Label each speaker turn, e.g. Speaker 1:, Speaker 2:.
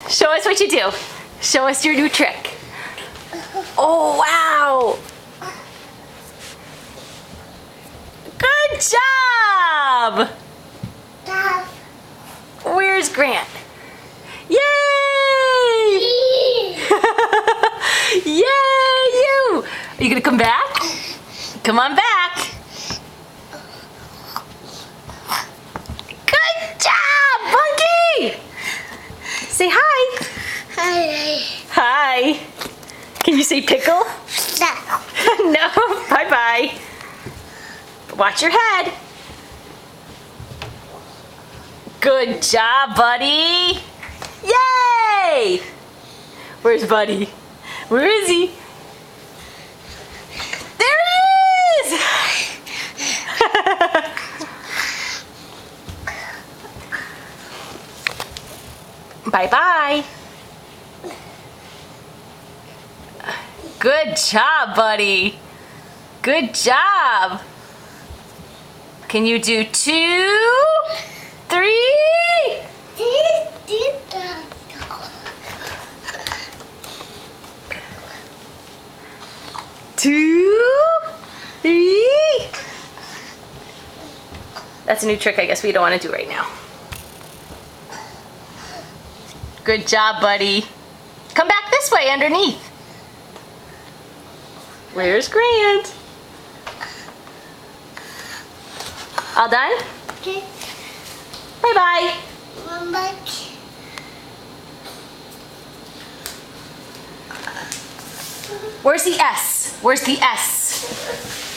Speaker 1: Show us what you do. Show us your new trick. Oh, wow. Good job. Where's Grant? Yay! Yay, you! Are you gonna come back? Come on back. Good job, Monkey! Say hi.
Speaker 2: Hi.
Speaker 1: Hi. Can you say pickle?
Speaker 2: No.
Speaker 1: No. Bye-bye. Watch your head. Good job, buddy. Yay! Where's Buddy? Where is he? There he is! Bye-bye. Good job, buddy. Good job. Can you do 2, 3? Two, 3. That's a new trick I guess we don't want to do right now. Good job, buddy. Come back this way underneath. Where's Grant? All done?
Speaker 2: Okay.
Speaker 1: Bye-bye.
Speaker 2: One back.
Speaker 1: Where's the S? Where's the S?